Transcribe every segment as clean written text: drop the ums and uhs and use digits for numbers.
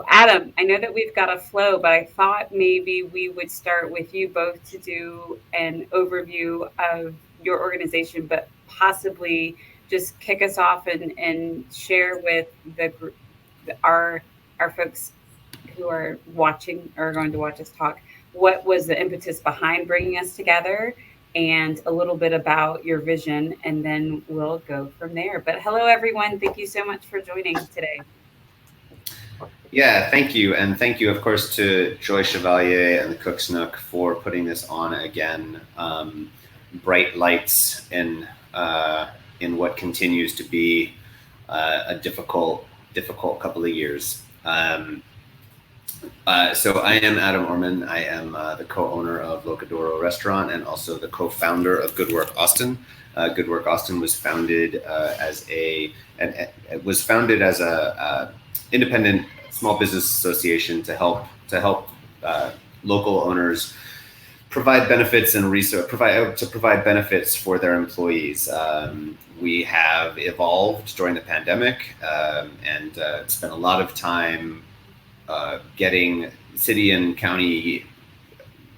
Adam, I know that we've got a flow, but I thought maybe we would start with you both to do an overview of your organization, but possibly just kick us off and share with the group, our our folks who are watching or are going to watch us talk, what was the impetus behind bringing us together, and a little bit about your vision, and then we'll go from there. But hello, everyone. Thank you so much for joining today. Yeah, thank you. And thank you, of course, to Joy Chevalier and the Cook's Nook for putting this on again. Bright lights in what continues to be a difficult couple of years. So I am Adam Orman. I am the co-owner of Locadoro Restaurant and also the co-founder of Good Work Austin. Good Work Austin was founded as a independent small business association to help local owners provide benefits and provide benefits for their employees. We have evolved during the pandemic and spent a lot of time getting city and county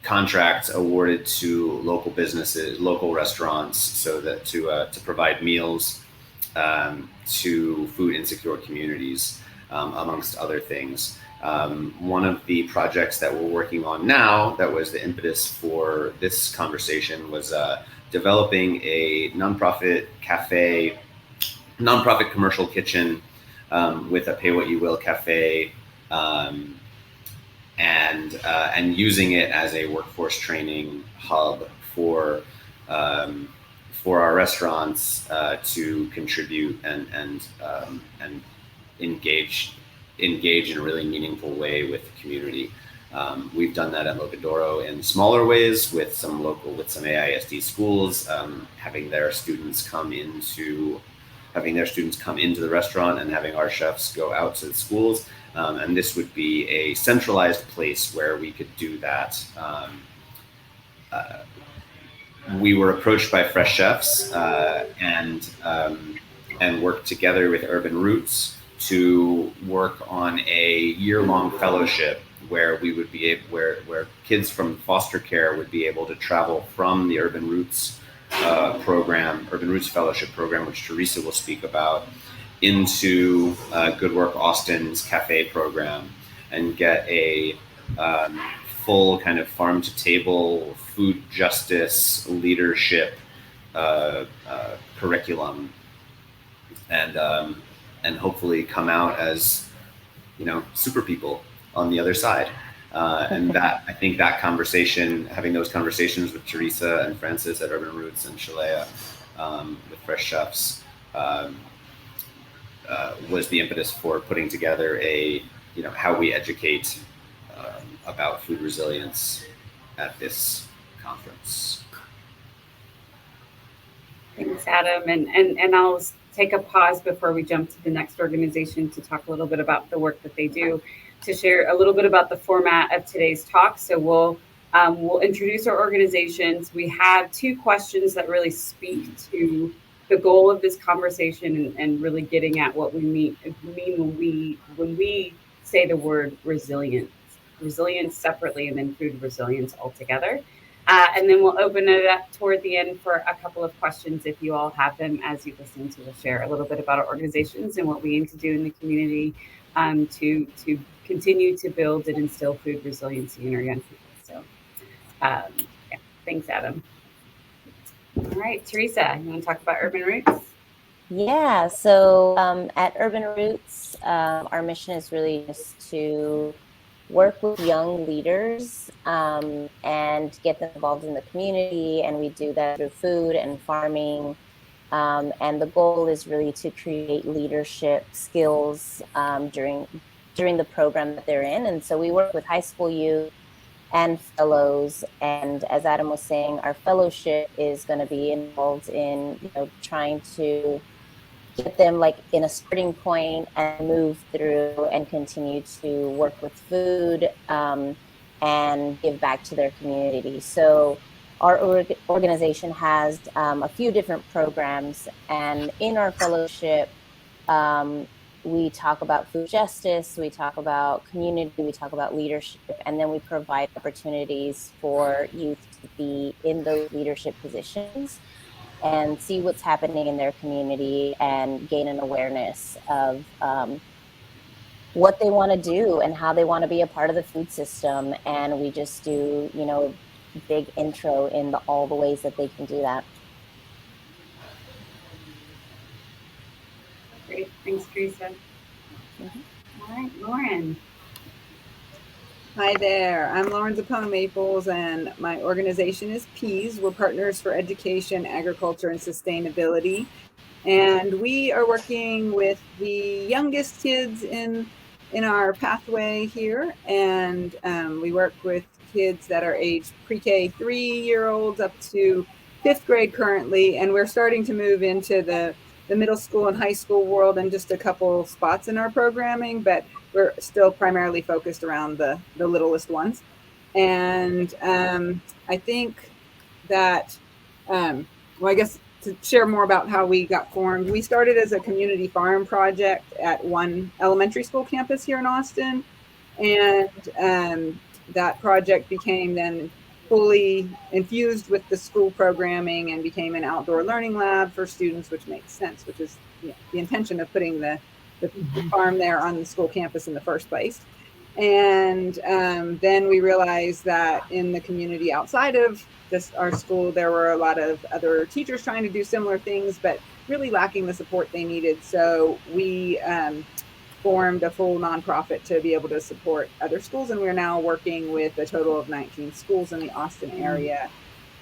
contracts awarded to local businesses, local restaurants, so that to provide meals to food insecure communities, amongst other things. One of the projects that we're working on now that was the impetus for this conversation was developing a nonprofit cafe, nonprofit commercial kitchen with a pay what you will cafe, and using it as a workforce training hub for our restaurants to contribute and engage in a really meaningful way with the community. We've done that at Locadoro in smaller ways with some AISD schools, having their students come into the restaurant and having our chefs go out to the schools. And this would be a centralized place where we could do that. We were approached by Fresh Chefs and worked together with Urban Roots to work on a year-long fellowship where we would be where kids from foster care would be able to travel from the Urban Roots Urban Roots Fellowship program, which Teresa will speak about, into Good Work Austin's cafe program and get a full kind of farm to table food justice leadership curriculum, and hopefully come out as, super people on the other side. And that, I think that conversation, having those conversations with Teresa and Francis at Urban Roots and Shalea with Fresh Chefs was the impetus for putting together how we educate about food resilience at this conference. Thanks, Adam. And I'll take a pause before we jump to the next organization to talk a little bit about the work that they do, to share a little bit about the format of today's talk. So we'll introduce our organizations. We have two questions that really speak to the goal of this conversation and really getting at what we mean when we say the word resilience separately and then food resilience altogether. And then we'll open it up toward the end for a couple of questions if you all have them as you listen to. We'll share a little bit about our organizations and what we aim to do in the community to continue to build and instill food resiliency in our young people. So thanks, Adam. All right, Teresa, you want to talk about Urban Roots? Yeah, so at Urban Roots, our mission is really just to work with young leaders and get them involved in the community, and we do that through food and farming. And the goal is really to create leadership skills during the program that they're in. And so we work with high school youth and fellows. And as Adam was saying, our fellowship is going to be involved in trying to get them like in a starting point and move through and continue to work with food and give back to their community. So our organization has a few different programs, and in our fellowship, we talk about food justice, we talk about community, we talk about leadership, and then we provide opportunities for youth to be in those leadership positions and see what's happening in their community and gain an awareness of what they want to do and how they want to be a part of the food system. And we just do, you know, big intro in all the ways that they can do that. Great. Thanks, Teresa. Mm-hmm. All right, Lauren. Hi there, I'm Lauren Zappone Maples, and my organization is PEAS. We're Partners for Education, Agriculture, and Sustainability. And we are working with the youngest kids in our pathway here. And we work with kids that are aged pre-K 3-year-olds up to 5th grade currently. And we're starting to move into the middle school and high school world in just a couple spots in our programming, but we're still primarily focused around the littlest ones. And I think that, well, I guess to share more about how we got formed, we started as a community farm project at one elementary school campus here in Austin. And that project became then fully infused with the school programming and became an outdoor learning lab for students, which makes sense, which is, you know, the intention of putting the farm there on the school campus in the first place. And then we realized that in the community outside of our school, there were a lot of other teachers trying to do similar things, but really lacking the support they needed. So we formed a full nonprofit to be able to support other schools. And we're now working with a total of 19 schools in the Austin area.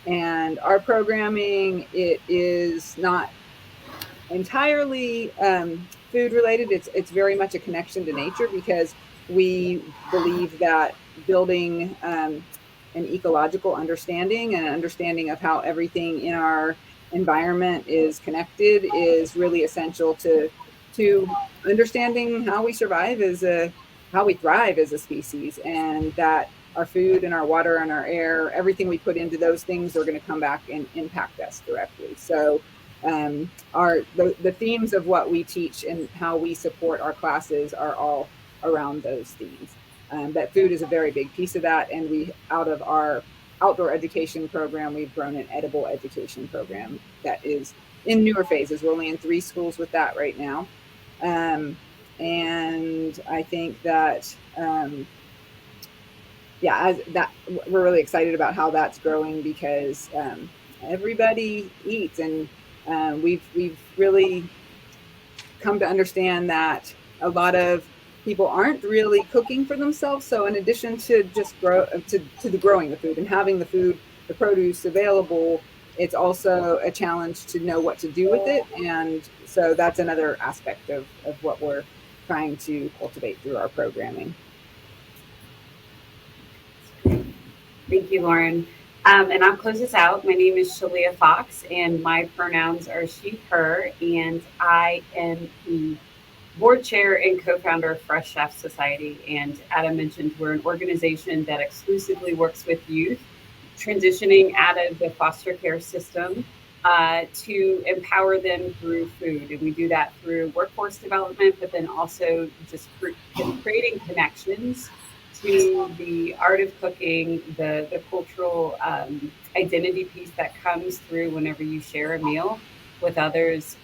And our programming, it is not entirely food related. It's very much a connection to nature, because we believe that building an ecological understanding and an understanding of how everything in our environment is connected is really essential to understanding how we survive how we thrive as a species, and that our food and our water and our air, everything we put into those things are going to come back and impact us directly. So the themes of what we teach and how we support our classes are all around those themes. But food is a very big piece of that, and we, out of our outdoor education program, we've grown an edible education program that is in newer phases. We're only in 3 schools with that right now. And I think that that we're really excited about how that's growing, because everybody eats, and we've really come to understand that a lot of people aren't really cooking for themselves. So in addition to just the growing the food and having the food, the produce available, it's also a challenge to know what to do with it. And so that's another aspect of what we're trying to cultivate through our programming. Thank you, Lauren. And I'll close this out. My name is Shalia Fox, and my pronouns are she, her, and I am the board chair and co-founder of Fresh Chef Society. And Adam mentioned we're an organization that exclusively works with youth transitioning out of the foster care system to empower them through food. And we do that through workforce development, but then also just creating connections to the art of cooking, the cultural identity piece that comes through whenever you share a meal with others,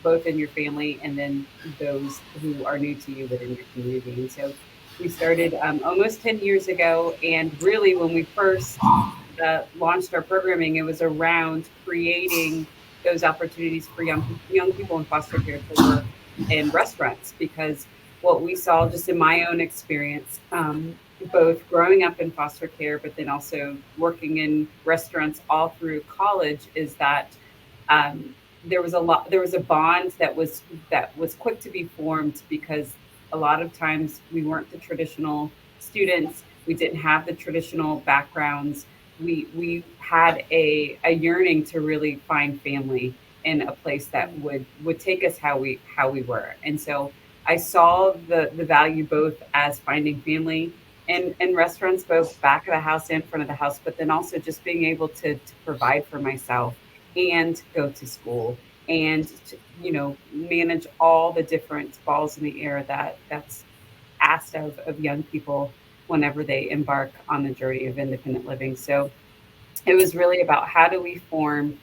both in your family and then those who are new to you within your community. And so we started almost 10 years ago, and really when we first launched our programming, it was around creating those opportunities for young people in foster care to work in restaurants, because what we saw just in my own experience, both growing up in foster care, but then also working in restaurants all through college, is that there was a bond that was quick to be formed, because a lot of times we weren't the traditional students. We didn't have the traditional backgrounds. We had a yearning to really find family in a place that would take us how we were. And so I saw the value both as finding family in restaurants, both back of the house and front of the house, but then also just being able to provide for myself and go to school and to, manage all the different balls in the air that's asked of young people whenever they embark on the journey of independent living. So it was really about how do we form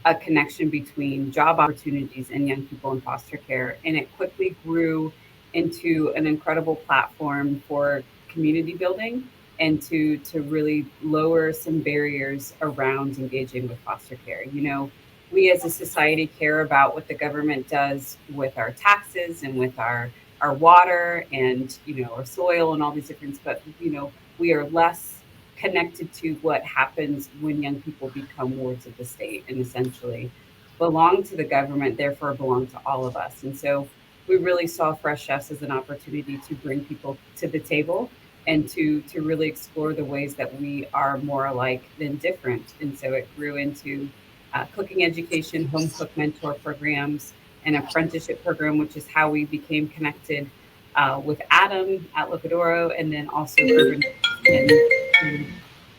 a connection between job opportunities and young people in foster care. And it quickly grew into an incredible platform for community building and to really lower some barriers around engaging with foster care. We as a society care about what the government does with our taxes and with our water and our soil and all these different, but we are less connected to what happens when young people become wards of the state and essentially belong to the government, therefore belong to all of us. And so we really saw Fresh Chefs as an opportunity to bring people to the table and to really explore the ways that we are more alike than different. And so it grew into cooking education, home cook mentor programs, an apprenticeship program, which is how we became connected with Adam at Locadoro, and then also urban and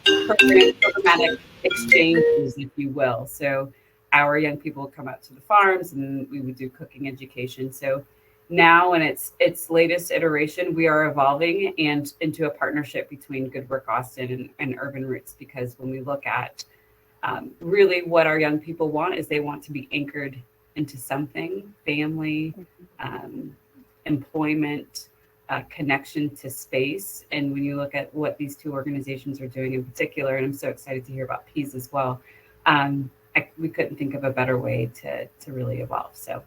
programmatic exchanges, if you will. So our young people would come out to the farms and we would do cooking education. So now in its latest iteration, we are evolving and into a partnership between Good Work Austin and Urban Roots, because when we look at really what our young people want is they want to be anchored into something, family, employment, connection to space. And when you look at what these two organizations are doing in particular, and I'm so excited to hear about Peas as well, we couldn't think of a better way to really evolve. So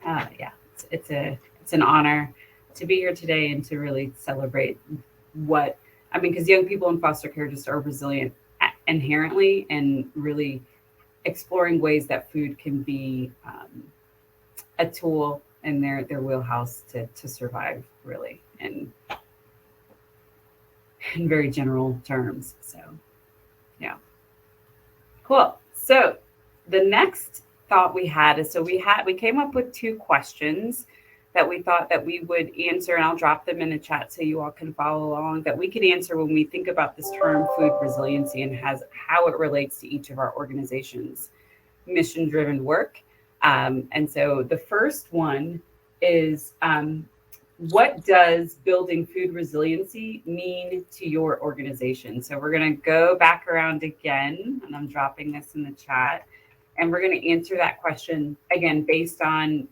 yeah, it's an honor to be here today and to really celebrate because young people in foster care just are resilient inherently, and really exploring ways that food can be a tool in their wheelhouse to survive, really, in very general terms. So yeah, cool. So the next thought we had is, we came up with 2 questions that we thought that we would answer, and I'll drop them in the chat so you all can follow along, that we could answer when we think about this term food resiliency and how it relates to each of our organizations' mission-driven work. And so the first one is, what does building food resiliency mean to your organization? So we're going to go back around again, and I'm dropping this in the chat, and we're going to answer that question again based on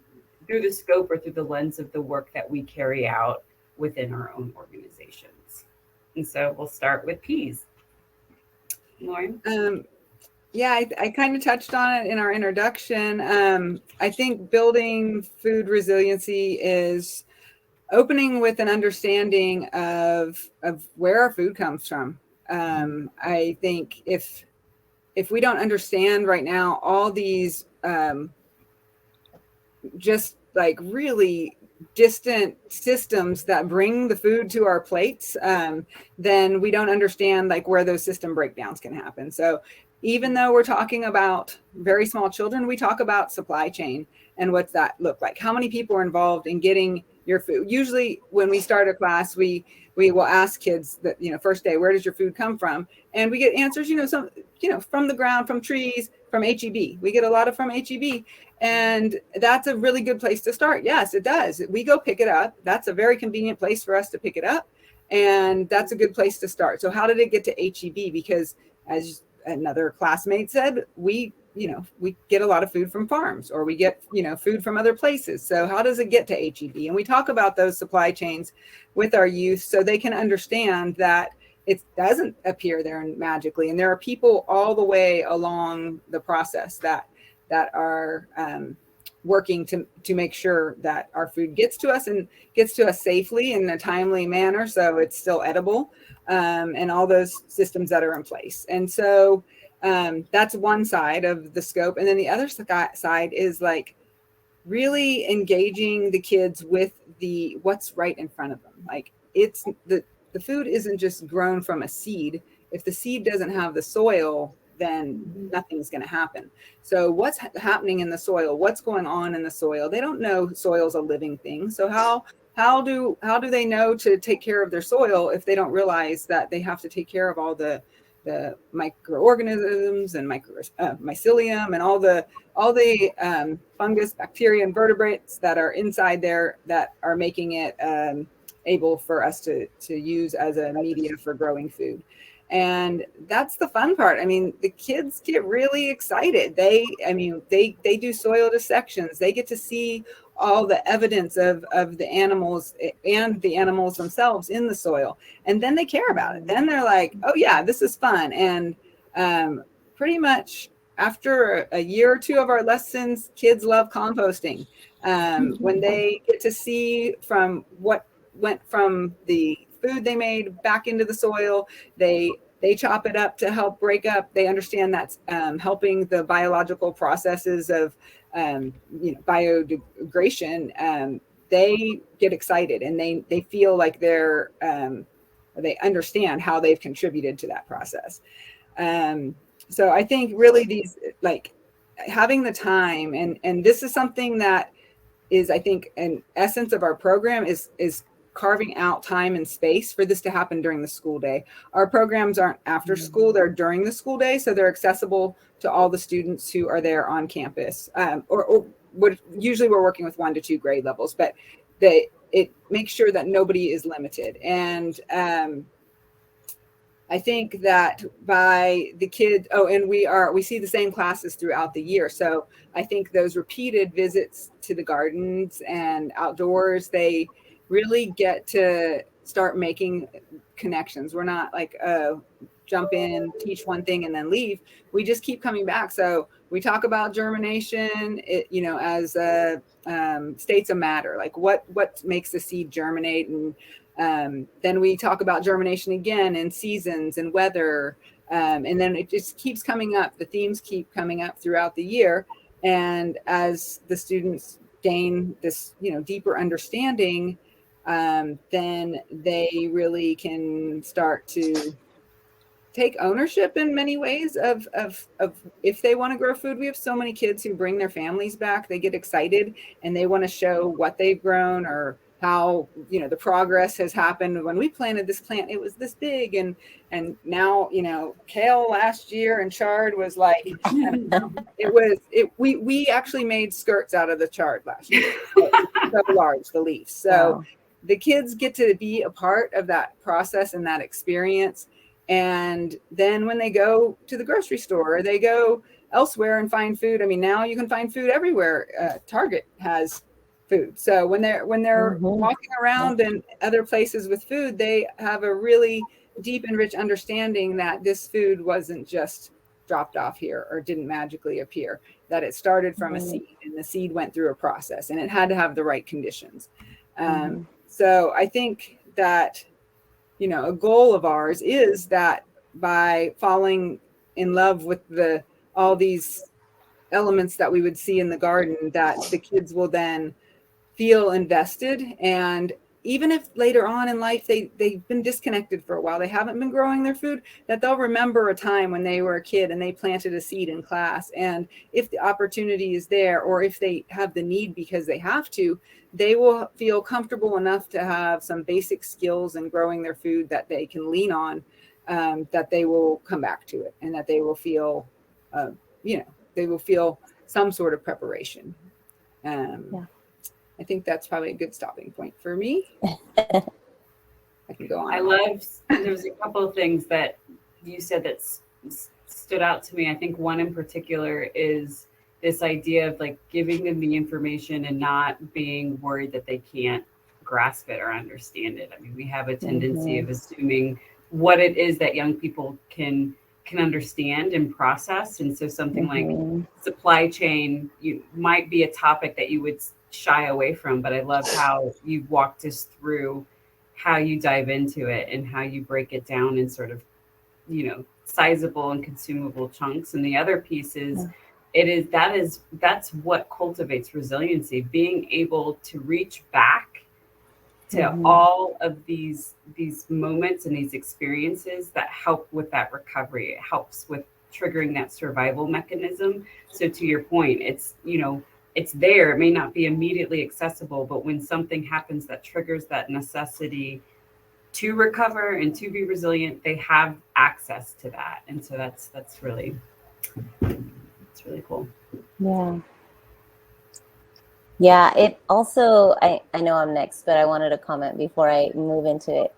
through the scope or through the lens of the work that we carry out within our own organizations. And so we'll start with Peas. Lauren? Yeah, I kind of touched on it in our introduction. I think building food resiliency is opening with an understanding of where our food comes from. I think if we don't understand right now all these just like really distant systems that bring the food to our plates, then we don't understand like where those system breakdowns can happen. So even though we're talking about very small children, we talk about supply chain and what's that look like? How many people are involved in getting your food? Usually when we start a class, we will ask kids that, first day, where does your food come from? And we get answers, from the ground, from trees, from HEB. We get a lot of from HEB. And that's a really good place to start. Yes, it does. We go pick it up. That's a very convenient place for us to pick it up. And that's a good place to start. So how did it get to HEB? Because as another classmate said, we get a lot of food from farms, or we get, food from other places. So how does it get to HEB? And we talk about those supply chains with our youth so they can understand that it doesn't appear there magically. And there are people all the way along the process that are working to make sure that our food gets to us and gets to us safely in a timely manner, so it's still edible, and all those systems that are in place. And so that's one side of the scope. And then the other side is like really engaging the kids with what's right in front of them. Like it's the food isn't just grown from a seed. If the seed doesn't have the soil, then nothing's going to happen. So what's happening in the soil? What's going on in the soil? They don't know soil's a living thing. So how do they know to take care of their soil if they don't realize that they have to take care of all the the microorganisms and mycelium and all the fungus, bacteria, and vertebrates that are inside there that are making it able for us to use as a media for growing food. And that's the fun part. I mean, the kids get really excited. They do soil dissections. They get to see all the evidence of the animals and the animals themselves in the soil. And then they care about it. Then they're like, oh yeah, this is fun. And pretty much after a year or two of our lessons, kids love composting. When they get to see from what went from the food they made back into the soil, they chop it up to help break up. They understand that's helping the biological processes of biodegradation. They get excited and they feel like they understand how they've contributed to that process. So I think really these, like, having the time, and this is something that is, I think, an essence of our program is carving out time and space for this to happen during the school day. Our programs aren't after school, they're during the school day, so they're accessible to all the students who are there on campus. Usually we're working with 1 to 2 grade levels, but it makes sure that nobody is limited. And I think that by the kids, and we see the same classes throughout the year. So I think those repeated visits to the gardens and outdoors, they really get to start making connections. We're not like, jump in, teach one thing and then leave. We just keep coming back. So we talk about germination, as states of matter, like what makes the seed germinate. And then we talk about germination again, and seasons and weather. And then it just keeps coming up. The themes keep coming up throughout the year. And as the students gain this, deeper understanding, then they really can start to take ownership in many ways of if they want to grow food. We have so many kids who bring their families back. They get excited and they want to show what they've grown, or how, the progress has happened. When we planted this plant, it was this big, and now, kale last year and chard was like, we actually made skirts out of the chard last year. So large, the leaves. So wow. The kids get to be a part of that process and that experience. And then when they go to the grocery store, or they go elsewhere and find food. I mean, now you can find food everywhere. Target has food. So when they're walking around in other places with food, they have a really deep and rich understanding that this food wasn't just dropped off here or didn't magically appear, that it started from a seed, and the seed went through a process, and it had to have the right conditions. So I think that, a goal of ours is that by falling in love with all these elements that we would see in the garden, that the kids will then feel invested. And even if later on in life they've been disconnected for a while, they haven't been growing their food, that they'll remember a time when they were a kid and they planted a seed in class. And if the opportunity is there, or if they have the need because they have to, they will feel comfortable enough to have some basic skills in growing their food that they can lean on, that they will come back to it, and that they will feel, they will feel some sort of preparation. I think that's probably a good stopping point for me. I can go on. There's a couple of things that you said that stood out to me. I think one in particular is this idea of like giving them the information and not being worried that they can't grasp it or understand it. I mean, we have a tendency of assuming what it is that young people can understand and process. And so something like supply chain, might be a topic that you would shy away from, but I love how you've walked us through how you dive into it and how you break it down in sort of, sizable and consumable chunks. And the other piece is, that's what cultivates resiliency, being able to reach back to all of these moments and these experiences that help with that recovery. It helps with triggering that survival mechanism. So to your point, it's, it's there. It may not be immediately accessible, but when something happens that triggers that necessity to recover and to be resilient, they have access to that. And so that's really cool. Yeah. Yeah, it also, I know I'm next, but I wanted to comment before I move into it.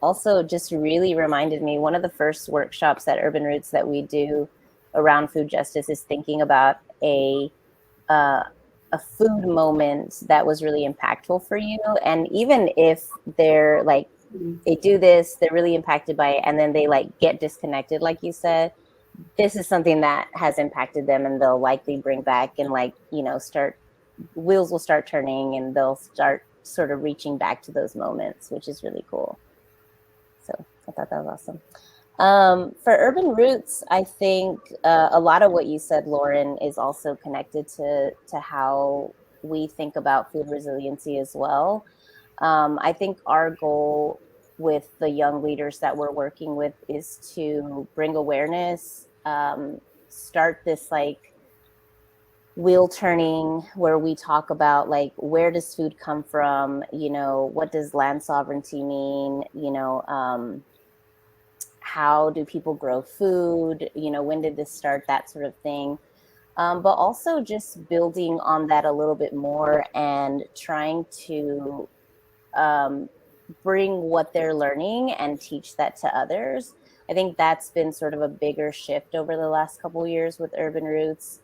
Also just really reminded me, one of the first workshops at Urban Roots that we do around food justice is thinking about a food moment that was really impactful for you. And even if they're like, they do this, they're really impacted by it, and then they like get disconnected, like you said, this is something that has impacted them, and they'll likely bring back and like, wheels will start turning, and they'll start sort of reaching back to those moments, which is really cool. So I thought that was awesome. For Urban Roots, I think a lot of what you said, Lauren, is also connected to how we think about food resiliency as well. I think our goal with the young leaders that we're working with is to bring awareness, start this like wheel turning where we talk about like, where does food come from? What does land sovereignty mean? How do people grow food? When did this start? That sort of thing. But also just building on that a little bit more and trying to bring what they're learning and teach that to others. I think that's been sort of a bigger shift over the last couple of years with Urban Roots,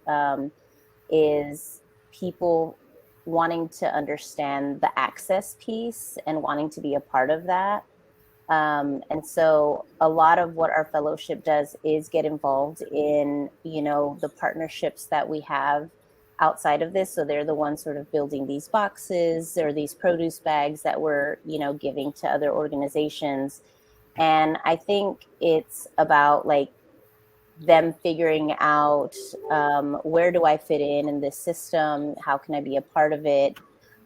is people wanting to understand the access piece and wanting to be a part of that. And so a lot of what our fellowship does is get involved in, the partnerships that we have outside of this. So they're the ones sort of building these boxes or these produce bags that we're, giving to other organizations. And I think it's about like them figuring out, where do I fit in this system? How can I be a part of it?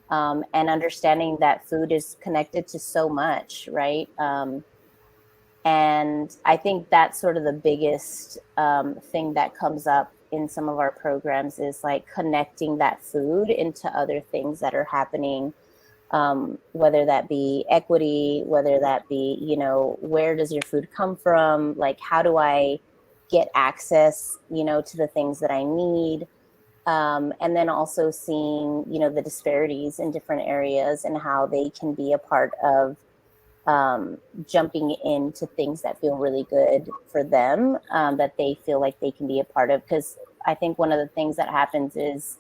And understanding that food is connected to so much, right? And I think that's sort of the biggest thing that comes up in some of our programs, is like connecting that food into other things that are happening, whether that be equity, whether that be, where does your food come from? Like, how do I get access, to the things that I need? And then also seeing, the disparities in different areas and how they can be a part of jumping into things that feel really good for them, that they feel like they can be a part of. Because I think one of the things that happens is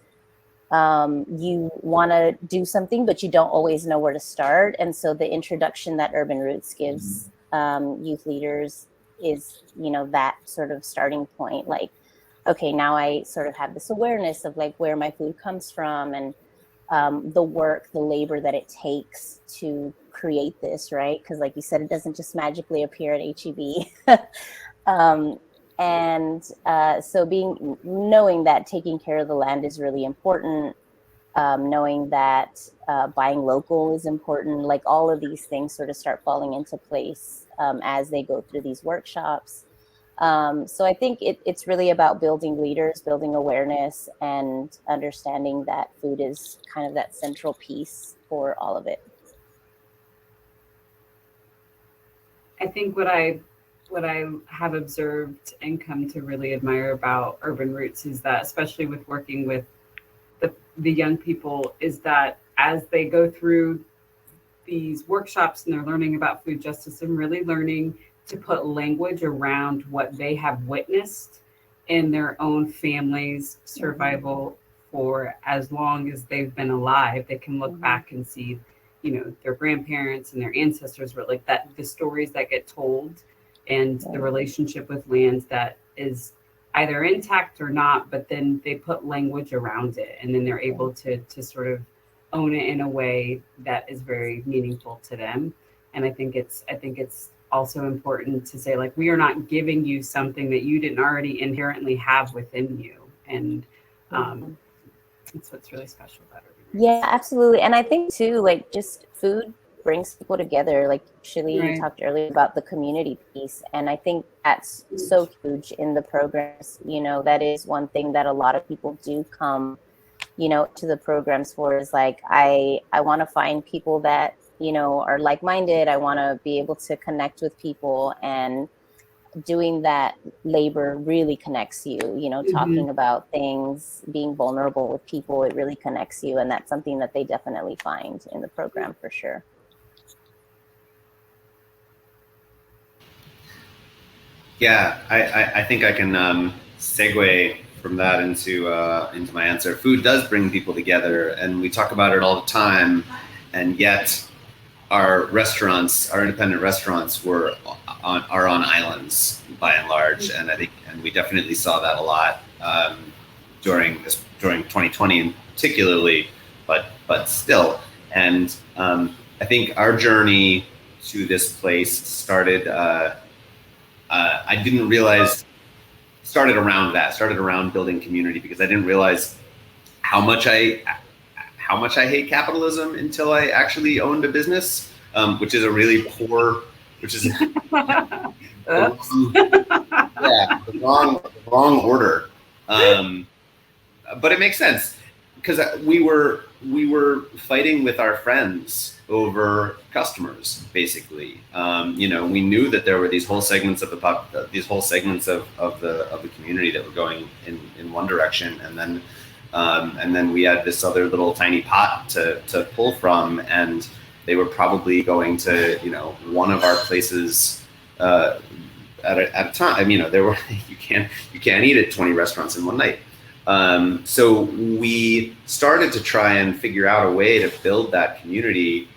you want to do something, but you don't always know where to start. And so the introduction that Urban Roots gives youth leaders is, that sort of starting point. Like, okay, now I sort of have this awareness of like where my food comes from, and the work, the labor that it takes to create this, right? Because like you said, it doesn't just magically appear at HEB. So knowing that taking care of the land is really important, knowing that buying local is important, like all of these things sort of start falling into place as they go through these workshops. So I think it's really about building leaders, building awareness, and understanding that food is kind of that central piece for all of it. I think what I have observed and come to really admire about Urban Roots is that, especially with working with the young people, is that as they go through these workshops and they're learning about food justice and really learning to put language around what they have witnessed in their own family's survival for as long as they've been alive, they can look back and see, their grandparents and their ancestors were like that, the stories that get told and the relationship with land that is either intact or not, but then they put language around it, and then they're able to sort of own it in a way that is very meaningful to them. And I think it's also important to say, like, we are not giving you something that you didn't already inherently have within you. And that's what's really special about it. Yeah, absolutely. And I think too, like, just food brings people together. Like, actually, you talked earlier about the community piece. And I think that's so huge in the programs. That is one thing that a lot of people do come, to the programs for, is like, I want to find people that are like-minded. I want to be able to connect with people, and doing that labor really connects you, talking about things, being vulnerable with people, it really connects you. And that's something that they definitely find in the program for sure. Yeah, I think I can segue from that into my answer. Food does bring people together, and we talk about it all the time, and yet our independent restaurants are on islands by and large, and we definitely saw that a lot during 2020, and particularly, but still, and I think our journey to this place started. I didn't realize started around building community, because I didn't realize how much I hate capitalism until I actually owned a business, which is a really poor, which is the wrong order. But it makes sense, because we were fighting with our friends over customers, basically. We knew that there were these whole segments of the community that were going in one direction, and then we had this other little tiny pot to pull from, and they were probably going to one of our places at a time. There were you can't eat at 20 restaurants in one night. So we started to try and figure out a way to build that community,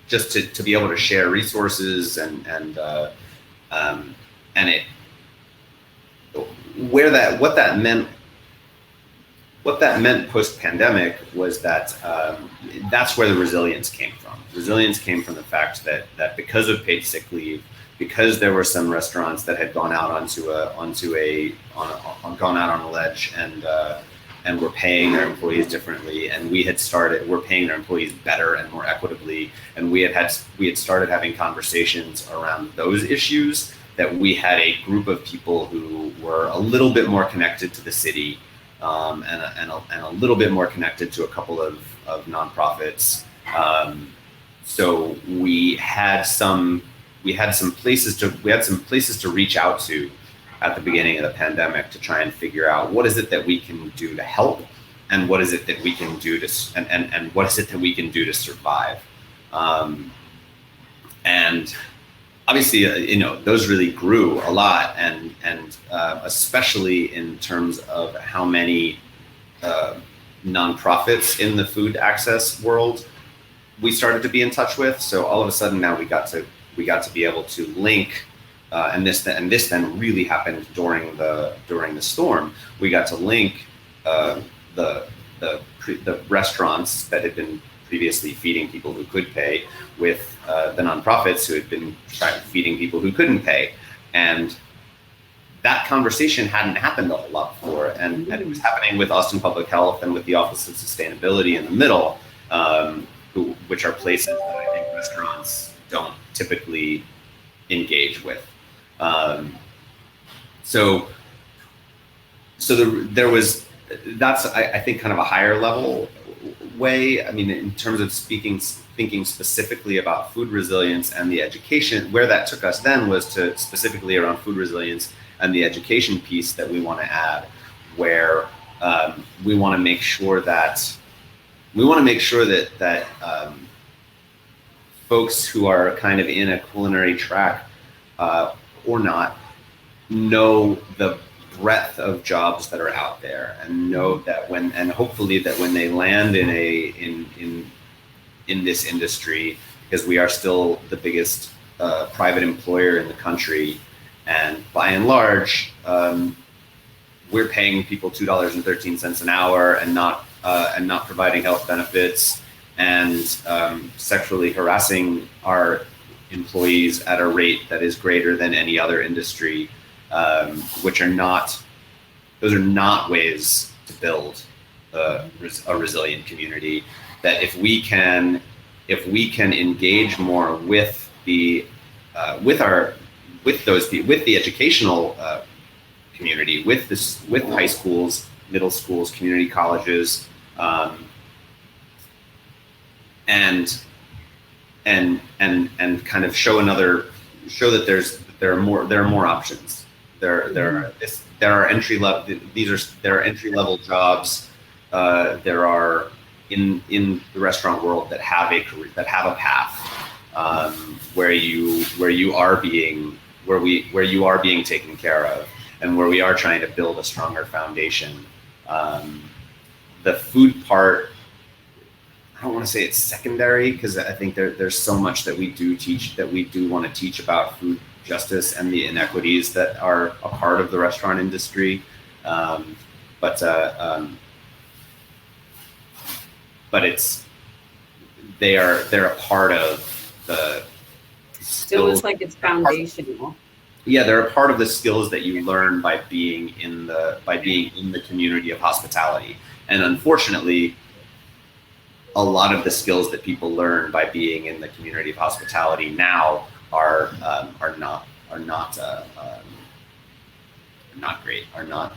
just to be able to share resources and what that meant post-pandemic was that that's where the resilience came from. Resilience came from the fact that because of paid sick leave, because there were some restaurants that had gone out on a ledge and were paying their employees differently, and we're paying their employees better and more equitably, and we had started having conversations around those issues, that we had a group of people who were a little bit more connected to the city, and a little bit more connected to a couple of nonprofits. So we had some places to reach out to at the beginning of the pandemic, to try and figure out what is it that we can do to help, and what is it that we can do to and what is it that we can do to survive. And obviously, those really grew a lot, and especially in terms of how many nonprofits in the food access world we started to be in touch with. So all of a sudden now we got to be able to link, and this then really happened during the storm. We got to link the restaurants that had been previously feeding people who could pay with the nonprofits who had been feeding people who couldn't pay, and that conversation hadn't happened a whole lot before, and it was happening with Austin Public Health and with the Office of Sustainability in the middle, which are places that I think restaurants don't typically engage with. That's I think kind of a higher level way. I mean, in terms of thinking specifically about food resilience and the education, where that took us then was to specifically around food resilience and the education piece that we want to add, where we want to make sure that folks who are kind of in a culinary track or not know the breadth of jobs that are out there, and know that hopefully that when they land in this industry, because we are still the biggest private employer in the country, and by and large we're paying people $2.13 an hour and not providing health benefits, and sexually harassing our employees at a rate that is greater than any other industry, those are not ways to build a resilient community. That if we can engage more with the educational community, with high schools, middle schools, community colleges, and kind of show that there are more options. There are entry level. There are entry level jobs. There are in the restaurant world that have a career, that have a path, where you are being taken care of, and where we are trying to build a stronger foundation. The food part, I don't want to say it's secondary, because I think there's so much that we do want to teach about food justice and the inequities that are a part of the restaurant industry. But they're a part of the skills. It looks like it's foundational. Yeah, they're a part of the skills that you learn by being in the community of hospitality. And unfortunately, a lot of the skills that people learn by being in the community of hospitality now are not great, are not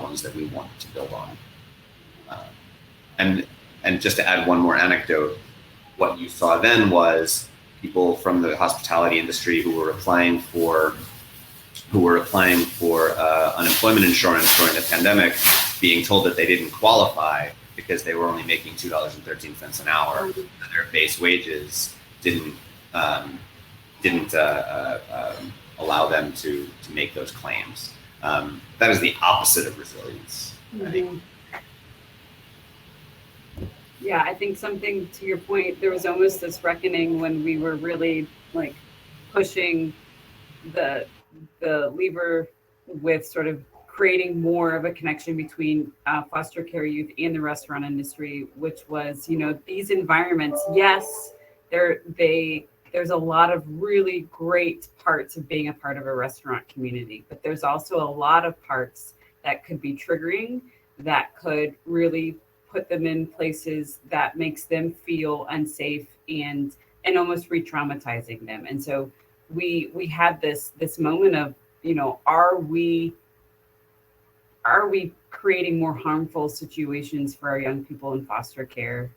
ones that we want to build on. And just to add one more anecdote, what you saw then was people from the hospitality industry who were applying for unemployment insurance during the pandemic, being told that they didn't qualify because they were only making $2.13 an hour. Their base wages didn't allow them to make those claims. That is the opposite of resilience, I think. Yeah, I think something to your point, there was almost this reckoning when we were really like pushing the lever with sort of creating more of a connection between foster care youth and the restaurant industry, which was, these environments, yes, there's a lot of really great parts of being a part of a restaurant community, but there's also a lot of parts that could be triggering, that could really put them in places that makes them feel unsafe and almost re-traumatizing them. And so we had this moment of, are we creating more harmful situations for our young people in foster care,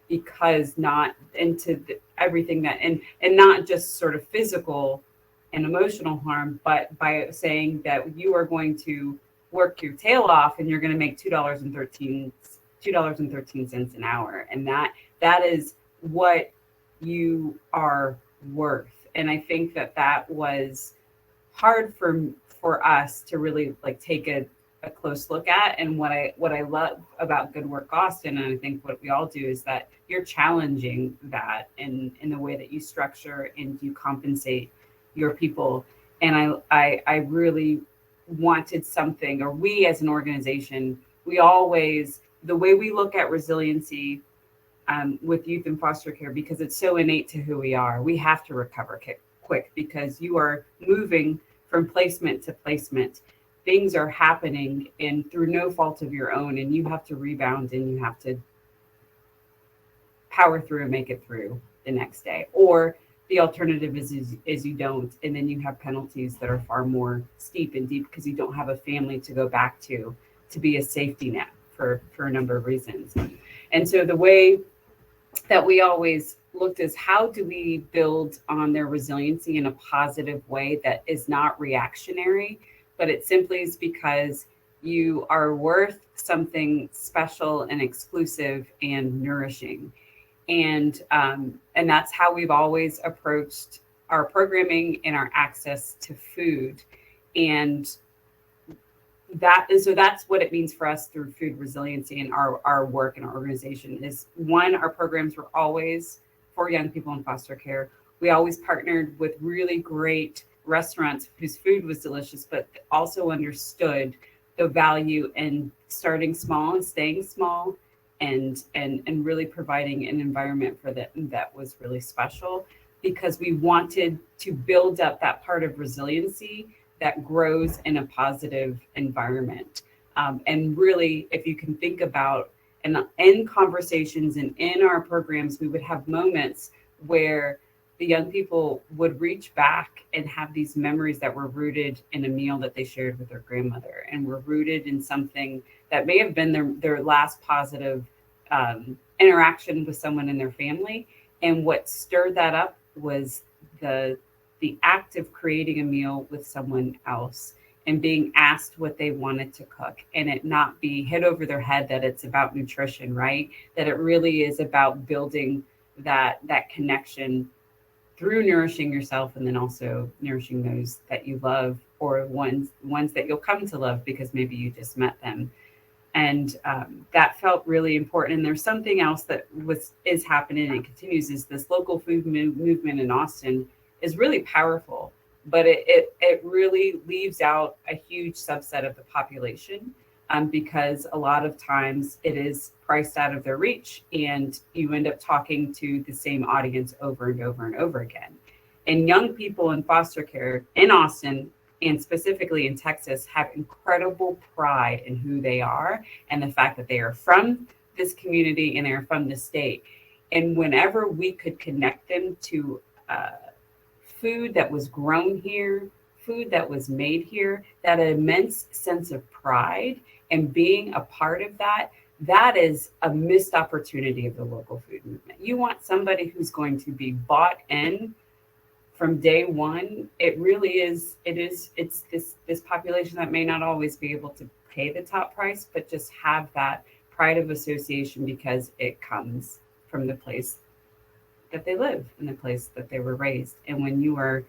because not into everything that, and not just sort of physical and emotional harm, but by saying that you are going to work your tail off and you're going to make $2.13 an hour, and that is what you are worth. And I think that was hard for us to really like take a close look at. And what I love about Good Work Austin, and I think what we all do, is that you're challenging that in the way that you structure and you compensate your people. And I really wanted something, or we as an organization, we always, the way we look at resiliency with youth in foster care, because it's so innate to who we are, we have to recover quick, because you are moving from placement to placement. Things are happening and through no fault of your own, and you have to rebound and you have to power through and make it through the next day. Or the alternative is you don't, and then you have penalties that are far more steep and deep because you don't have a family to go back to be a safety net for a number of reasons. And so the way that we always looked is, how do we build on their resiliency in a positive way that is not reactionary, but it simply is because you are worth something special and exclusive and nourishing. And that's how we've always approached our programming and our access to food. And that's what it means for us through food resiliency and our work and our organization is, one, our programs were always for young people in foster care. We always partnered with really great restaurants whose food was delicious, but also understood the value in starting small and staying small, and really providing an environment for them that was really special, because we wanted to build up that part of resiliency that grows in a positive environment. And really, if you can think about, and in conversations and in our programs, we would have moments where the young people would reach back and have these memories that were rooted in a meal that they shared with their grandmother, and were rooted in something that may have been their last positive interaction with someone in their family. And what stirred that up was the act of creating a meal with someone else and being asked what they wanted to cook, and it not be hit over their head that it's about nutrition, right? That it really is about building that connection through nourishing yourself, and then also nourishing those that you love, or ones that you'll come to love because maybe you just met them. And that felt really important. And there's something else that is happening and continues, is this local food movement in Austin is really powerful, but it really leaves out a huge subset of the population, because a lot of times it is priced out of their reach, and you end up talking to the same audience over and over and over again. And young people in foster care in Austin, and specifically in Texas, have incredible pride in who they are and the fact that they are from this community and they're from the state. And whenever we could connect them to food that was grown here, food that was made here, that immense sense of pride and being a part of that, that is a missed opportunity of the local food movement. You want somebody who's going to be bought in from day one. It really is, it's this population that may not always be able to pay the top price, but just have that pride of association because it comes from the place that they live and the place that they were raised. And when you are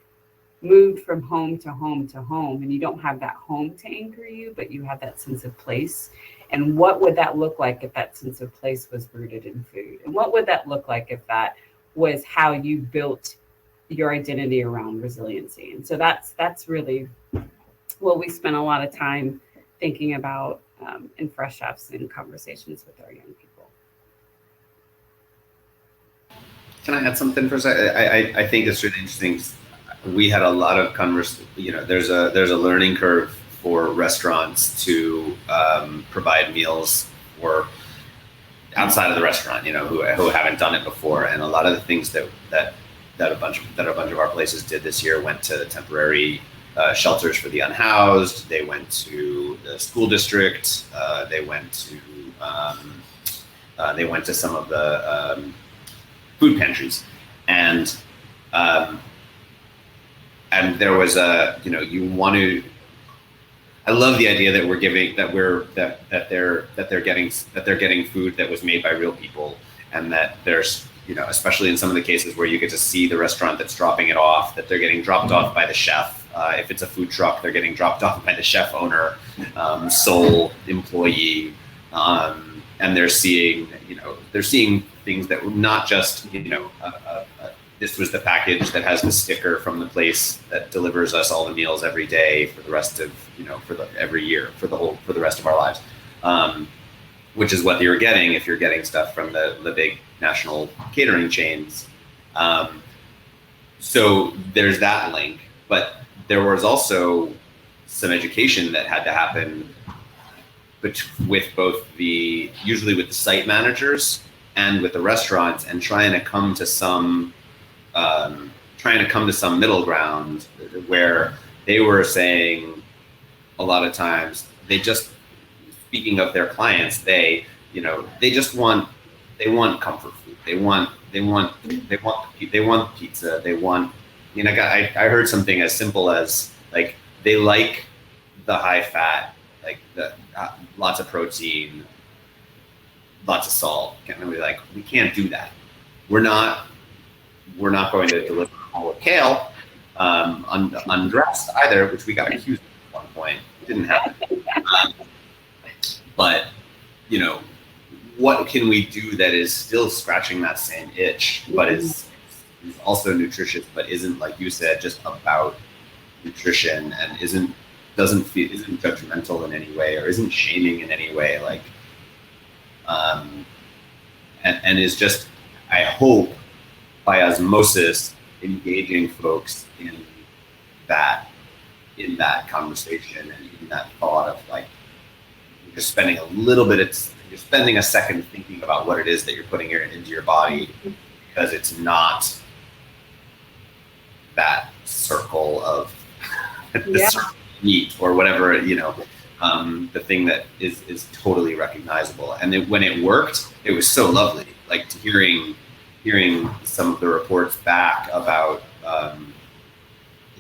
moved from home to home to home, and you don't have that home to anchor you, but you have that sense of place. And what would that look like if that sense of place was rooted in food? And what would that look like if that was how you built your identity around resiliency? And so that's really what we spent a lot of time thinking about in Fresh Chefs and conversations with our young people. Can I add something for a second? I think it's really interesting. We had a lot of there's a learning curve for restaurants to provide meals for outside of the restaurant, who haven't done it before. And a lot of the things that a bunch of our places did this year went to temporary shelters for the unhoused. They went to the school district. They went to some of the food pantries, and there was I love the idea that they're getting food that was made by real people, and that there's, especially in some of the cases where you get to see the restaurant that's dropping it off, that they're getting dropped off by the chef. If it's a food truck, they're getting dropped off by the chef owner, sole employee, and they're seeing things that were not just, this was the package that has the sticker from the place that delivers us all the meals every day for the rest of, every year for the rest of our lives, which is what you're getting if you're getting stuff from the big national catering chains. So there's that link, but there was also some education that had to happen with both usually with the site managers and with the restaurants, and trying to come to some middle ground where they were saying a lot of times, speaking of their clients, they want comfort food. They want pizza. They want, I heard something as simple as like, they like the high fat, like the lots of protein, lots of salt. We can't do that. We're not going to deliver all of kale undressed either, which we got accused of at one point. It didn't happen. But what can we do that is still scratching that same itch, but is also nutritious, but isn't, like you said, just about nutrition, and isn't judgmental in any way, or isn't shaming in any way, like, and is just, I hope, by osmosis, engaging folks in that conversation and in that thought of like, you're spending a second thinking about what it is that you're putting into your body, because it's not that circle of circle of meat or whatever, the thing that is totally recognizable. And when it worked, it was so lovely. like hearing some of the reports back about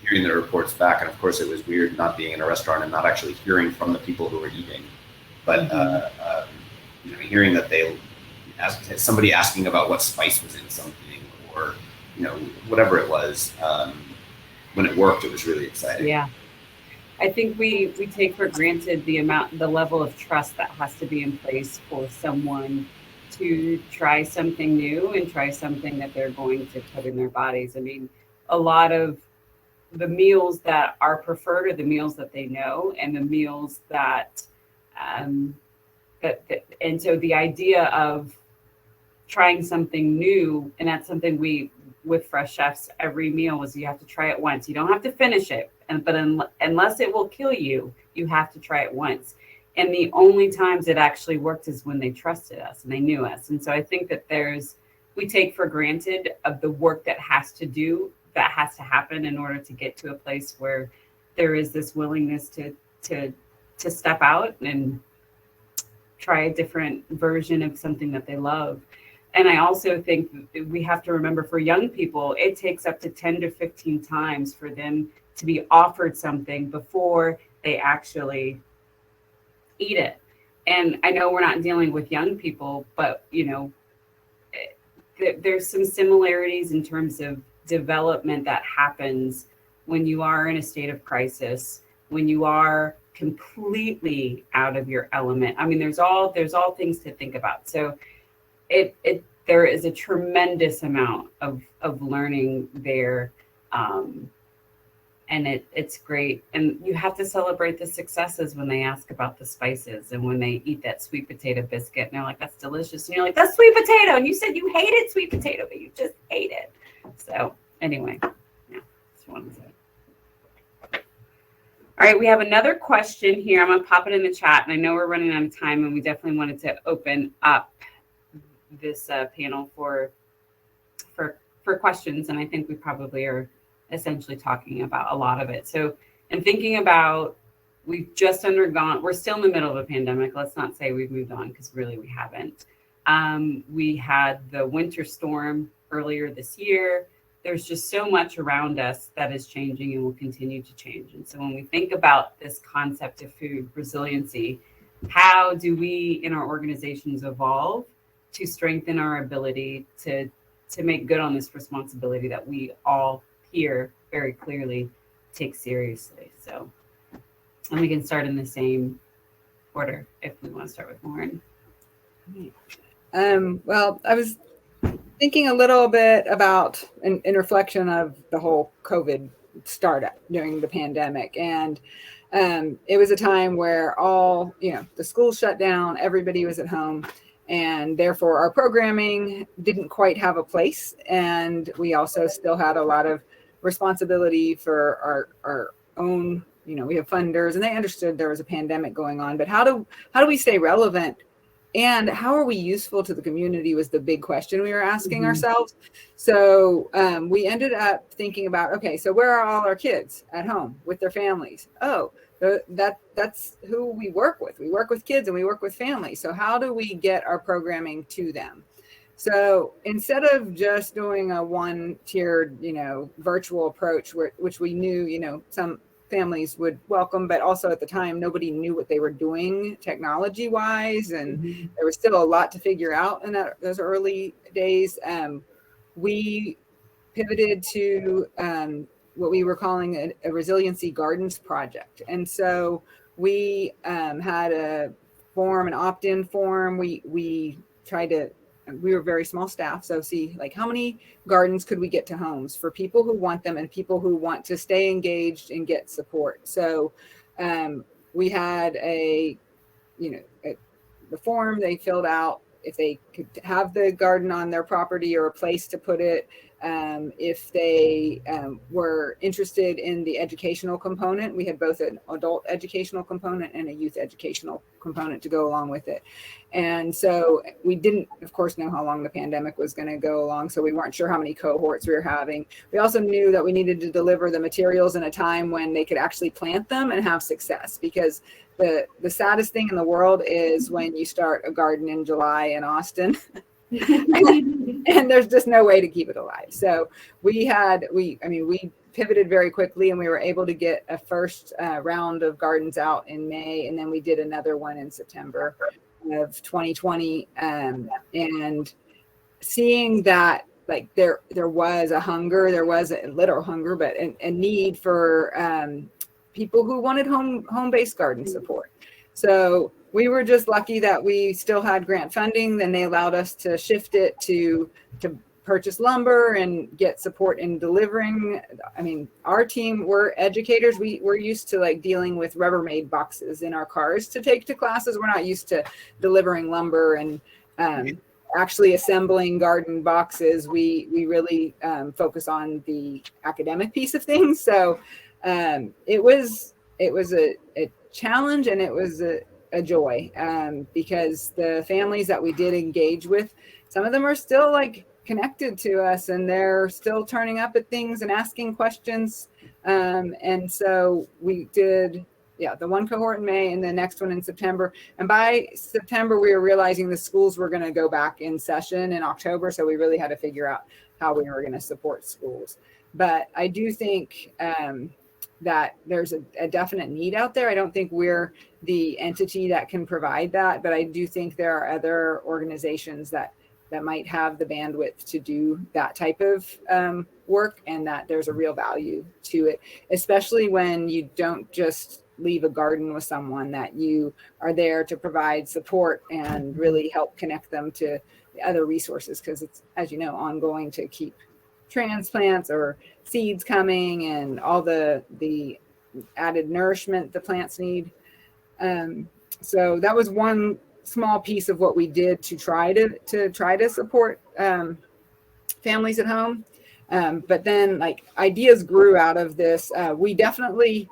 and of course it was weird not being in a restaurant and not actually hearing from the people who were eating, but hearing that somebody asking about what spice was in something, or whatever it was, when it worked, it was really exciting. Yeah, I think we take for granted the level of trust that has to be in place for someone to try something new and try something that they're going to put in their bodies. I mean, a lot of the meals that are preferred are the meals that they know, and the meals that and so the idea of trying something new, and that's something we with Fresh Chefs, every meal is you have to try it once. You don't have to finish it, but unless it will kill you, you have to try it once. And the only times it actually worked is when they trusted us and they knew us. And so I think that we take for granted of the work that has to happen in order to get to a place where there is this willingness to step out and try a different version of something that they love. And I also think we have to remember, for young people, it takes up to 10 to 15 times for them to be offered something before they actually eat it. And I know we're not dealing with young people, but there's some similarities in terms of development that happens when you are in a state of crisis, when you are completely out of your element. I mean, there's all things to think about. So there is a tremendous amount of learning there, and it's great. And you have to celebrate the successes when they ask about the spices and when they eat that sweet potato biscuit and they're like, that's delicious, and you're like, that's sweet potato, and you said you hated sweet potato, but you just ate it. So anyway, yeah, just wanted to. All right, we have another question here. I'm gonna pop it in the chat, and I know we're running out of time, and we definitely wanted to open up this panel for questions, and I think we probably are essentially talking about a lot of it. So I'm thinking about, we're still in the middle of a pandemic. Let's not say we've moved on, because really we haven't. We had the winter storm earlier this year. There's just so much around us that is changing and will continue to change. And so when we think about this concept of food resiliency, how do we in our organizations evolve to strengthen our ability to make good on this responsibility that we all here very clearly take seriously? So, and we can start in the same order if we want to start with Lauren. Well, I was thinking a little bit about in reflection of the whole COVID startup during the pandemic. And it was a time where the schools shut down, everybody was at home, and therefore our programming didn't quite have a place. And we also still had a lot of responsibility for our own, we have funders, and they understood there was a pandemic going on, but how do we stay relevant? And how are we useful to the community was the big question we were asking ourselves. So we ended up thinking about, okay, so where are all our kids? At home with their families. Oh, that's who we work with. We work with kids and we work with families. So how do we get our programming to them? So instead of just doing a one-tiered, virtual approach, which we knew, some families would welcome, but also at the time nobody knew what they were doing technology wise, and there was still a lot to figure out in those early days. We pivoted to what we were calling a resiliency gardens project, and so we had an opt-in form. We tried to. We were very small staff, so see how many gardens could we get to homes for people who want them and people who want to stay engaged and get support. So we had the form they filled out if they could have the garden on their property or a place to put it. If they were interested in the educational component, we had both an adult educational component and a youth educational component to go along with it. And so we didn't, of course, know how long the pandemic was going to go along, so we weren't sure how many cohorts we were having. We also knew that we needed to deliver the materials in a time when they could actually plant them and have success, because the saddest thing in the world is when you start a garden in July in Austin and there's just no way to keep it alive. So we pivoted very quickly, and we were able to get a first round of gardens out in May, and then we did another one in September of 2020. And seeing that, like there was a hunger, there was a literal hunger, but a need for people who wanted home-based garden support. So we were just lucky that we still had grant funding. Then they allowed us to shift it to purchase lumber and get support in delivering. I mean, our team, we're educators. We're used to like dealing with Rubbermaid boxes in our cars to take to classes. We're not used to delivering lumber and actually assembling garden boxes. We really focus on the academic piece of things. So it was a challenge, and it was a joy because the families that we did engage with, some of them are still like connected to us, and they're still turning up at things and asking questions. And so we did, the one cohort in May and the next one in September. And by September, we were realizing the schools were going to go back in session in October. So we really had to figure out how we were going to support schools. But I do think that there's a definite need out there. I don't think we're the entity that can provide that, but I do think there are other organizations that might have the bandwidth to do that type of work, and that there's a real value to it, especially when you don't just leave a garden with someone, that you are there to provide support and really help connect them to the other resources, because it's, as you know, ongoing to keep transplants or seeds coming and all the added nourishment the plants need. So that was one small piece of what we did to try to support families at home. But then like ideas grew out of this. We definitely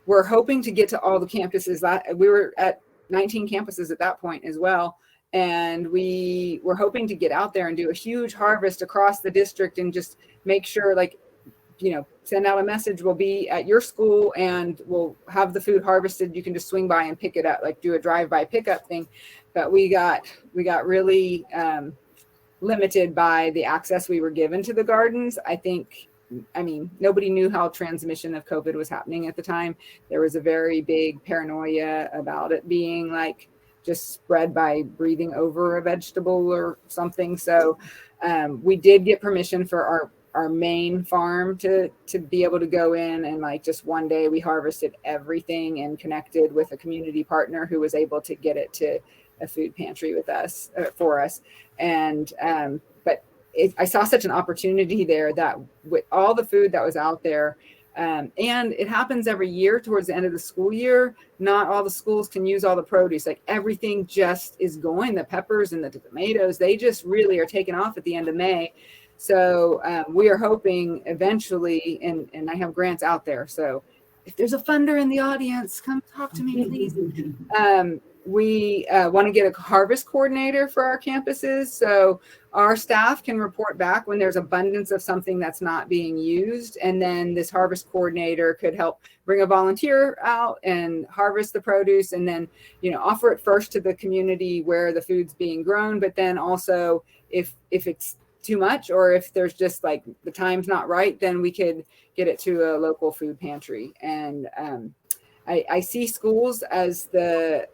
were hoping to get to all the campuses. We were at 19 campuses at that point as well. And we were hoping to get out there and do a huge harvest across the district and just make sure, like, send out a message. We'll be at your school and we'll have the food harvested. You can just swing by and pick it up, like do a drive-by pickup thing. But we got really limited by the access we were given to the gardens. I mean, nobody knew how transmission of COVID was happening at the time. There was a very big paranoia about it being like just spread by breathing over a vegetable or something. So we did get permission for our main farm to be able to go in, and like just one day we harvested everything and connected with a community partner who was able to get it to a food pantry with us for us. And but I saw such an opportunity there that with all the food that was out there, and it happens every year towards the end of the school year, not all the schools can use all the produce. Like everything just is going, the peppers and the tomatoes, they just really are taking off at the end of May. So we are hoping eventually, and I have grants out there. So if there's a funder in the audience, come talk to me, please. We want to get a harvest coordinator for our campuses. So our staff can report back when there's abundance of something that's not being used. And then this harvest coordinator could help bring a volunteer out and harvest the produce, and then, offer it first to the community where the food's being grown. But then also if it's too much, or if there's just like the time's not right, then we could get it to a local food pantry. And I see schools as the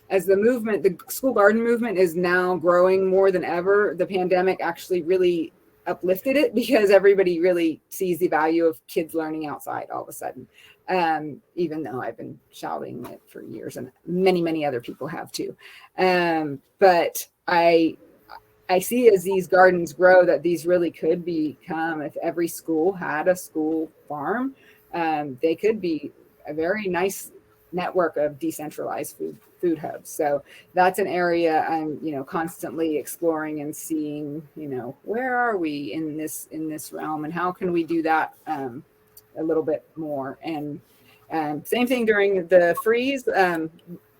movement, the school garden movement is now growing more than ever. The pandemic actually really uplifted it because everybody really sees the value of kids learning outside all of a sudden. Even though I've been shouting it for years, and many, many other people have too. But I see as these gardens grow that these really could become, if every school had a school farm, they could be a very nice network of decentralized food hubs. So that's an area I'm, constantly exploring and seeing, where are we in this realm, and how can we do that a little bit more. And same thing during the freeze.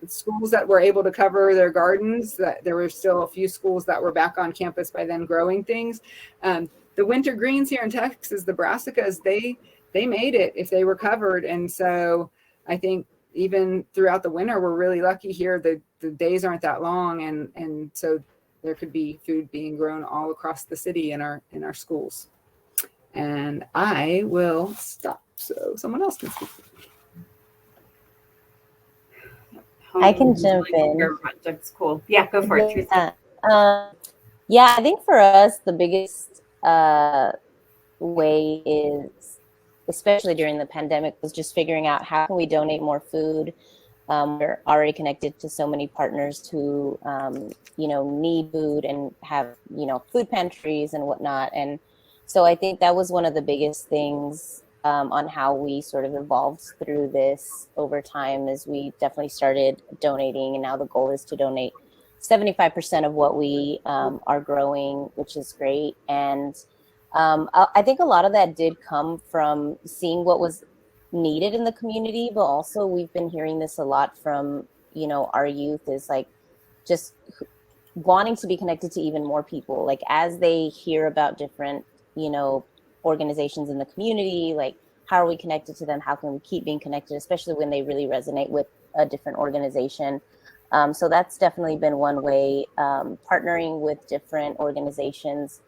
Schools that were able to cover their gardens, that there were still a few schools that were back on campus by then growing things. The winter greens here in Texas, the brassicas, they made it if they were covered. And so I think even throughout the winter, we're really lucky here. The days aren't that long. And so there could be food being grown all across the city in our schools. And I will stop so someone else can speak. I can jump in. That's cool. Yeah, go for it, Teresa. Yeah, I think for us, the biggest way is, especially during the pandemic, was just figuring out how can we donate more food. We're already connected to so many partners who, need food and have, food pantries and whatnot. And so I think that was one of the biggest things on how we sort of evolved through this over time, is we definitely started donating, and now the goal is to donate 75% of what we are growing, which is great. And I think a lot of that did come from seeing what was needed in the community, but also we've been hearing this a lot from, our youth, is like just wanting to be connected to even more people. Like as they hear about different, organizations in the community, like how are we connected to them? How can we keep being connected, especially when they really resonate with a different organization? So that's definitely been one way, partnering with different organizations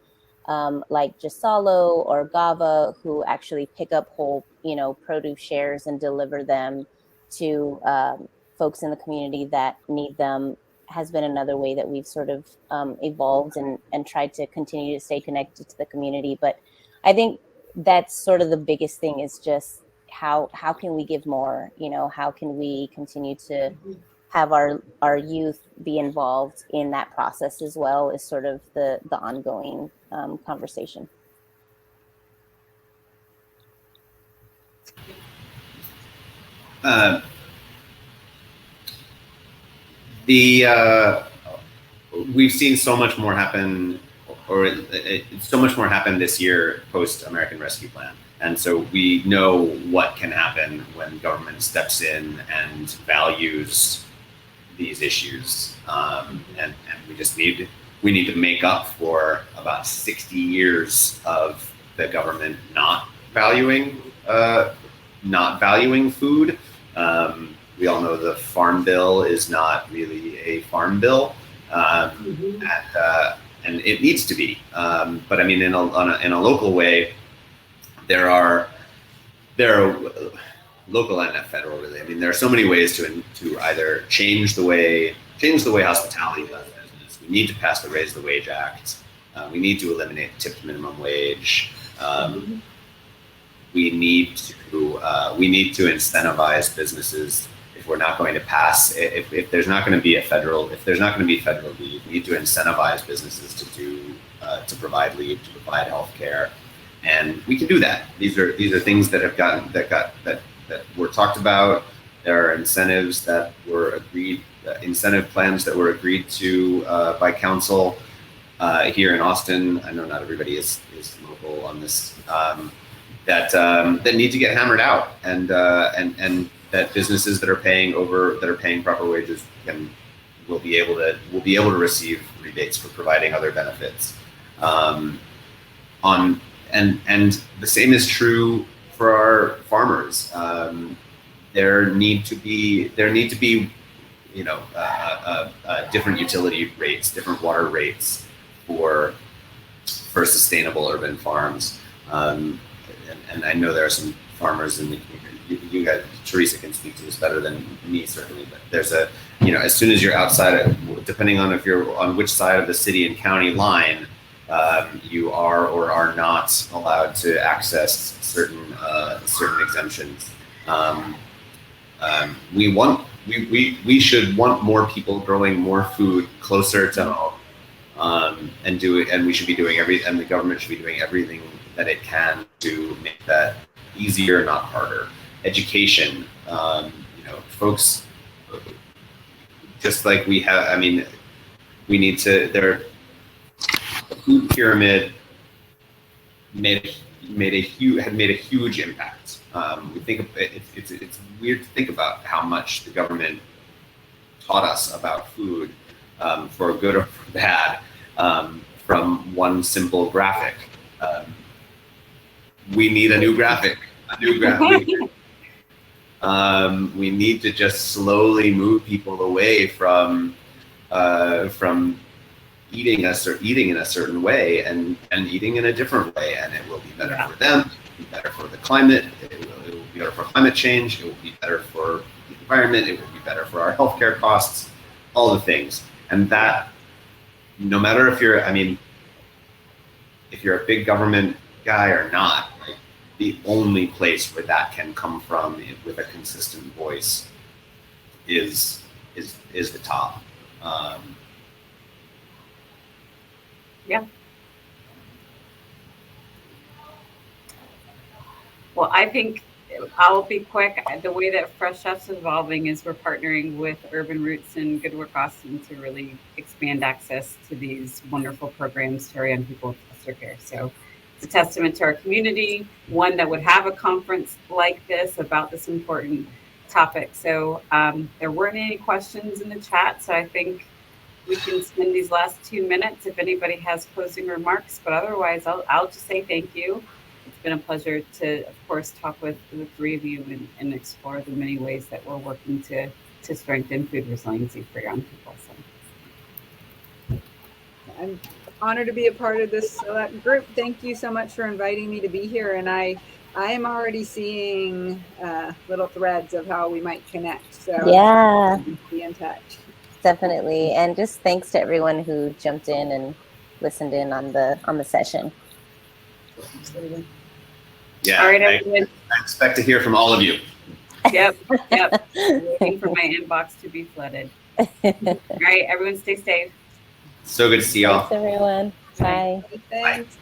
like Gisalo or Gava, who actually pick up whole, produce shares and deliver them to folks in the community that need them, has been another way that we've sort of evolved and tried to continue to stay connected to the community. But I think that's sort of the biggest thing, is just how can we give more? How can we continue to have our youth be involved in that process as well, is sort of the ongoing conversation. We've seen so much more happen, or so much more happen this year post American Rescue Plan. And so we know what can happen when government steps in and values these issues. And we need to make up for about 60 years of the government not valuing food. We all know the Farm Bill is not really a farm bill, and it needs to be. But I mean, in a local way, there are local and federal, really. I mean, there are so many ways to either change the way hospitality does business. We need to pass the Raise the Wage Act. We need to eliminate the tipped minimum wage. We need to incentivize businesses. If we're not going to pass, if there's not going to be federal leave, we need to incentivize businesses to provide leave, to provide healthcare, and we can do that. These are things that were talked about. There are incentives that were agreed, incentive plans that were agreed to by council here in Austin. I know not everybody is local on this. That need to get hammered out, and that businesses that are paying proper wages will be able to receive rebates for providing other benefits. And the same is true for our farmers. There need to be different utility rates, different water rates for sustainable urban farms. And I know there are some farmers in the community. You guys, Teresa can speak to this better than me, certainly. But there's as soon as you're outside, depending on if you're on which side of the city and county line, you are or are not allowed to access certain exemptions. We should want more people growing more food closer to home, and we should be doing and the government should be doing everything that it can to make that easier, not harder. Education, folks, just like we have. I mean, we need to. The food pyramid made a huge impact. We think it's weird to think about how much the government taught us about food, for good or for bad, from one simple graphic. We need a new graphic. We need to just slowly move people away from eating in a certain way and eating in a different way, and it will be better for them, it will be better for the climate, it will be better for climate change, it will be better for the environment, it will be better for our healthcare costs, all the things. And that, no matter if you're a big government guy or not, like, the only place where that can come from with a consistent voice is the top. Yeah. Well, I think I'll be quick. The way that Fresh Chefs is evolving is we're partnering with Urban Roots and Good Work Austin to really expand access to these wonderful programs to our young people with foster care. So it's a testament to our community, one that would have a conference like this about this important topic. So there weren't any questions in the chat, so I think we can spend these last 2 minutes if anybody has closing remarks, but otherwise I'll just say thank you. It's been a pleasure to, of course, talk with the three of you and explore the many ways that we're working to strengthen food resiliency for young people. So I'm honored to be a part of this select group. Thank you so much for inviting me to be here. And I am already seeing little threads of how we might connect. So yeah, be in touch. Definitely. And just thanks to everyone who jumped in and listened in on the session. absolutely. Yeah, All right, I expect to hear from all of you. Yep. Waiting for my inbox to be flooded. All right, everyone stay safe. So good to see y'all. Thanks, everyone. Bye. Thanks.